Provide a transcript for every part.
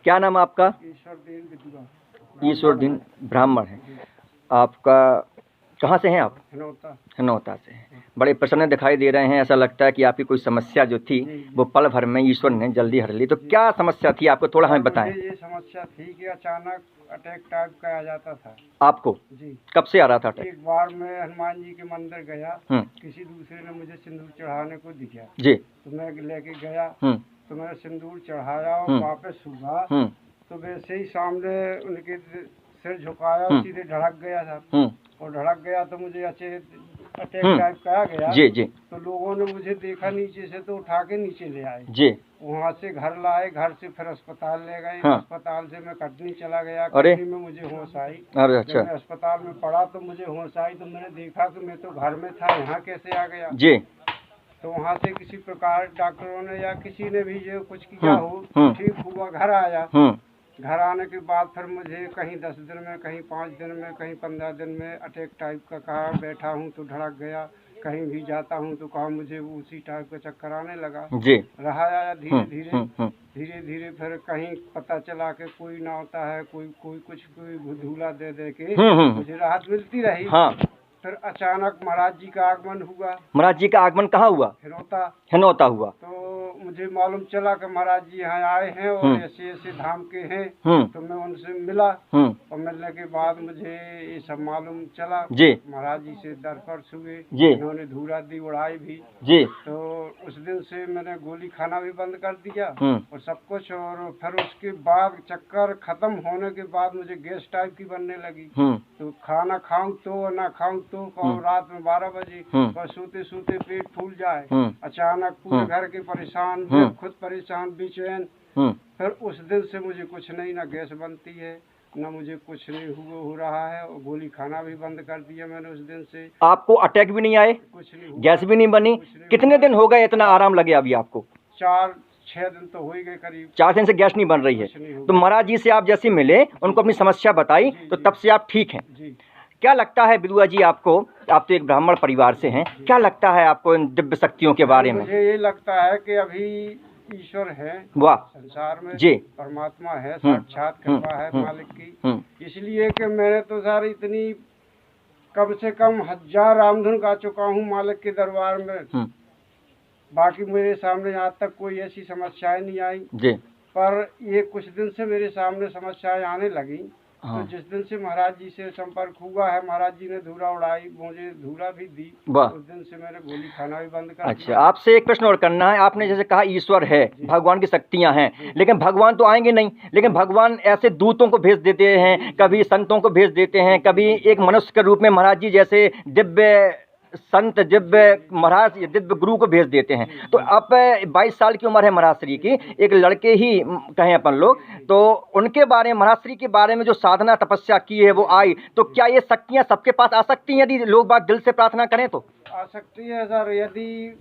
क्या नाम है आपका? ईश्वर दीन ब्राह्मण है। आपका कहाँ से हैं आप? हनौता से हैं। बड़े प्रसन्न दिखाई दे रहे हैं। ऐसा लगता है कि आपकी कोई समस्या जो थी वो पल भर में ईश्वर ने जल्दी हर ली। तो क्या समस्या थी आपको, थोड़ा हमें बताएं। ये समस्या थी कि अचानक अटैक टाइप का आ जाता था आपको। जी। कब से आ रहा था अटैक? एक बार मैं हनुमान जी के मंदिर गया, किसी दूसरे ने मुझे सिंदूर चढ़ाने को दिखा जी, तो मैं लेके गया, तो मैंने सिंदूर चढ़ाया और वापस हुआ तो वैसे ही सामने उनके सिर झुकाया, सीधे धड़क गया था और धड़क गया तो मुझे अटैक टाइप का आ गया जी जी। तो लोगों ने मुझे देखा नीचे से तो उठा के नीचे ले आए जी। वहाँ से घर लाए, घर से फिर अस्पताल ले गए। अस्पताल से मैं कटनी चला गया। अरे कटनी में मुझे होश आई। अरे अच्छा। जब मैं अस्पताल में पड़ा तो मुझे होश आई तो मैंने देखा कि मैं तो घर में था, यहाँ कैसे आ गया जी। तो वहाँ से किसी प्रकार डॉक्टरों ने या किसी ने भी जो कुछ किया हो ठीक हुआ, घर आया। घर आने के बाद फिर मुझे कहीं 10 दिन में, कहीं 5 दिन में, कहीं 15 दिन में अटैक टाइप का कहा। बैठा हूँ तो धड़क गया, कहीं भी जाता हूँ तो कहा मुझे उसी टाइप का चक्कर आने लगा जी। रहा आया धीरे धीरे फिर कहीं पता चला कि कोई ना होता है, कोई धूला दे दे के मुझे राहत मिलती रही। फिर अचानक महाराज जी का आगमन हुआ। महाराज जी का आगमन कहाँ हुआ? हिनौता हुआ। तो मुझे मालूम चला कि महाराज जी यहाँ आए हैं और ऐसे ऐसे धाम के हैं। तो मैं उनसे मिला और मिलने के बाद मुझे ये सब मालूम चला जी। महाराज जी से दरपर्श हुए जी। उन्होंने धूरा दी, उड़ाई भी जी। तो उस दिन से मैंने गोली खाना भी बंद कर दिया और सब कुछ। और फिर उसके बाद चक्कर खत्म होने के बाद मुझे गैस टाइप की बनने लगी। तो खाना खाऊं तो ना खाऊं तो रात में 12 बजे और सोते सोते पेट फूल जाए। अचानक पूरे घर के परेशान, खुद परेशान, बेचैन। फिर उस दिन से मुझे कुछ नहीं, ना गैस बनती है ना मुझे कुछ नहीं हो रहा है और गोली खाना भी बंद कर दिया मैंने उस दिन से। आपको अटैक भी नहीं आए, कुछ नहीं, गैस भी नहीं बनी? कितने दिन हो गए इतना आराम लगे अभी आपको? 4-6 दिन तो हो ही गए करीब। 4 दिन से गैस नहीं बन रही है। तो महाराज जी से आप जैसे मिले, उनको अपनी समस्या बताई तो तब से आप ठीक हैं जी। क्या लगता है बिदुआ जी आपको, आप तो एक ब्राह्मण परिवार से हैं, क्या लगता है आपको इन दिव्य शक्तियों के बारे में? मुझे ये लगता है कि अभी ईश्वर है वाह संसार में जी, परमात्मा है, साक्षात कृपा है मालिक की। इसलिए कि मैंने तो सर इतनी कम से कम 1000 रामधुन गा चुका हूँ मालिक के दरबार में। बाकी मेरे सामने आज तक कोई ऐसी समस्याएं नहीं आई जी। पर ये कुछ दिन से मेरे सामने समस्याएं आने लगी। तो जिस दिन से महाराज जी से संपर्क हुआ है, महाराज जी ने धूरा उड़ाई, मुझे धूरा भी दी, उस दिन से मैंने गोली खाना भी बंद कर दिया। अच्छा, आपसे एक प्रश्न और करना है। आपने जैसे कहा ईश्वर है, भगवान की शक्तियां हैं, लेकिन भगवान तो आएंगे नहीं, लेकिन भगवान ऐसे दूतों को भेज देते हैं, कभी संतों को भेज देते हैं, कभी एक मनुष्य के रूप में महाराज जी जैसे दिव्य संत, दिव्य महाराज, दिव्य गुरु को भेज देते हैं। तो अब 22 साल की उम्र है महाराज श्री की, एक लड़के ही कहें अपन लोग, तो उनके बारे में, महाराज श्री के बारे में जो साधना तपस्या की है वो आई, तो क्या ये शक्तियां सबके पास आ सकती हैं यदि लोग बात दिल से प्रार्थना करें? तो आ सकती है सर, यदि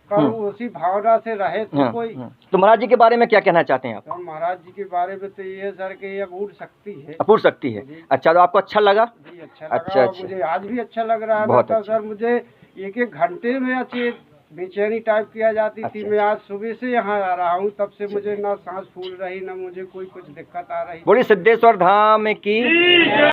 उसी भावना से रहे तो कोई। तो महाराज जी के बारे में क्या कहना चाहते हैं आप? तो महाराज जी के बारे में तो ये सर कि ये अपूर्व शक्ति है। अपूर्व शक्ति है। अच्छा, तो आपको अच्छा लगा? जी अच्छा लगा। अच्छा, मुझे आज भी अच्छा लग रहा है। बहुत अच्छा। सर मुझे एक घंटे में अच्छी बेचैनी टाइप किया जाती थी। मैं आज सुबह से यहाँ आ रहा हूँ, तब से मुझे ना सांस फूल रही, ना मुझे कोई कुछ दिक्कत आ रही। बोलिए सिद्धेश्वर धाम की।